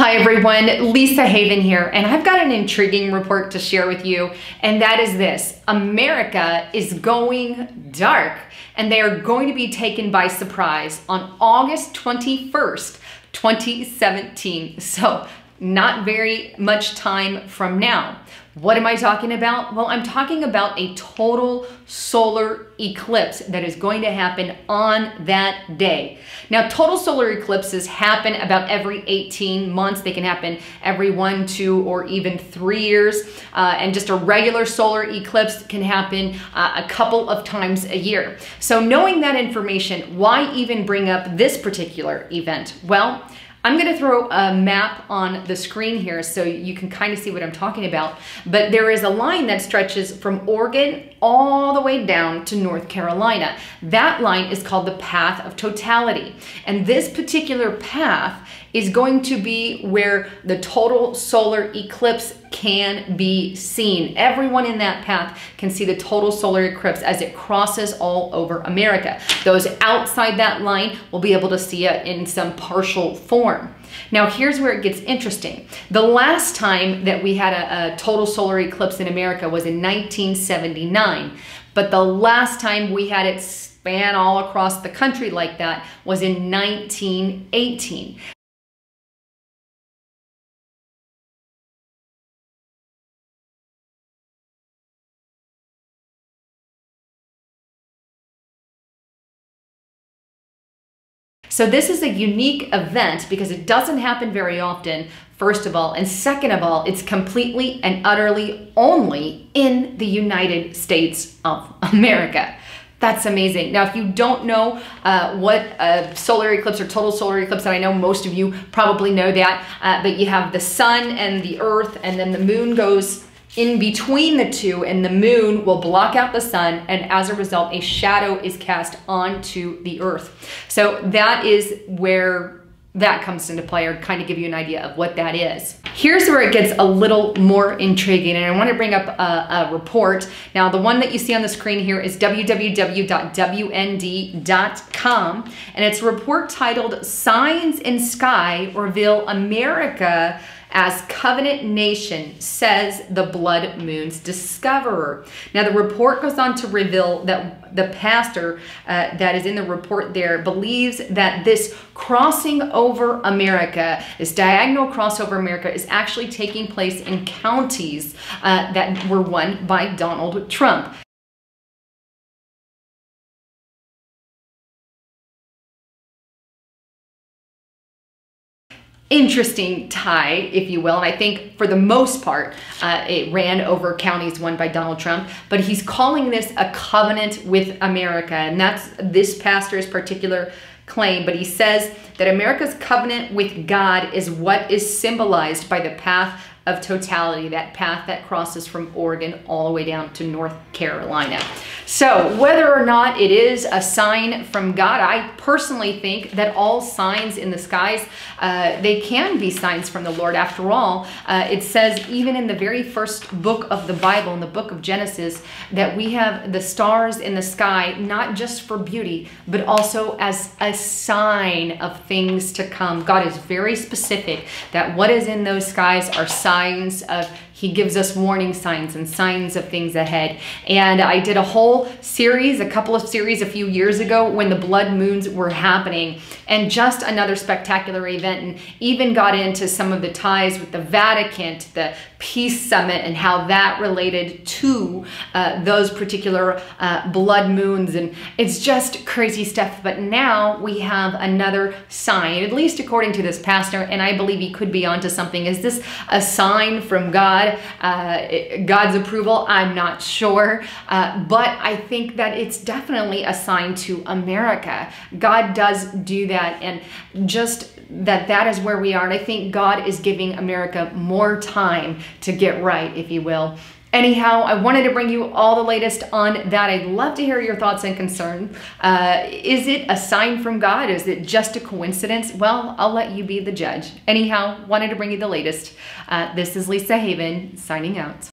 Hi everyone, Lisa Haven here, and I've got an intriguing report to share with you, and that is this. America is going dark, and they are going to be taken by surprise on August 21st, 2017. So not very much time from now. What am I talking about? Well, I'm talking about a total solar eclipse that is going to happen on that day. Now, total solar eclipses happen about every 18 months. They can happen every 1, 2, or even 3 years. And just a regular solar eclipse can happen a couple of times a year. So knowing that information, why even bring up this particular event? Well, I'm going to throw a map on the screen here so you can kind of see what I'm talking about. But there is a line that stretches from Oregon all the way down to North Carolina. That line is called the Path of Totality. And this particular path is going to be where the total solar eclipse can be seen. Everyone in that path can see the total solar eclipse as it crosses all over America. Those outside that line will be able to see it in some partial form. Now, here's where it gets interesting. The last time that we had a total solar eclipse in America was in 1979, but the last time we had it span all across the country like that was in 1918. So this is a unique event because it doesn't happen very often, first of all, and second of all, it's completely and utterly only in the United States of America. That's amazing. Now, if you don't know what a solar eclipse or total solar eclipse, and I know most of you probably know that, but you have the sun and the earth, and then the moon goes in between the two, and the moon will block out the sun, and as a result, a shadow is cast onto the earth. So that is where that comes into play, or kind of give you an idea of what that is. Here's where it gets a little more intriguing, and I want to bring up a report. Now, the one that you see on the screen here is www.wnd.com, and it's a report titled "Signs in Sky Reveal America as Covenant Nation, Says the Blood Moon's Discoverer." Now, the report goes on to reveal that the pastor that is in the report there believes that this crossing over America, this diagonal crossover America, is actually taking place in counties that were won by Donald Trump. Interesting tie, if you will, and I think for the most part it ran over counties won by Donald Trump, but he's calling this a covenant with America, and that's this pastor's particular claim. But he says that America's covenant with God is what is symbolized by the path of totality, that path that crosses from Oregon all the way down to North Carolina. So whether or not it is a sign from God, I personally think that all signs in the skies, they can be signs from the Lord. After all, it says even in the very first book of the Bible, in the book of Genesis, that we have the stars in the sky, not just for beauty, but also as a sign of things to come. God is very specific that what is in those skies are signs of, he gives us warning signs and signs of things ahead. And I did a whole series, a couple of series a few years ago when the blood moons were happening, and just another spectacular event, and even got into some of the ties with the Vatican, to the Peace Summit, and how that related to those particular blood moons. And it's just crazy stuff. But now we have another sign, at least according to this pastor, and I believe he could be onto something. Is this a sign from God? God's approval? I'm not sure, but I think that it's definitely a sign to America. God does do that, and just that is where we are. And I think God is giving America more time to get right, if you will. Anyhow, I wanted to bring you all the latest on that. I'd love to hear your thoughts and concerns. Is it a sign from God? Is it just a coincidence? Well, I'll let you be the judge. Anyhow, wanted to bring you the latest. This is Lisa Haven signing out.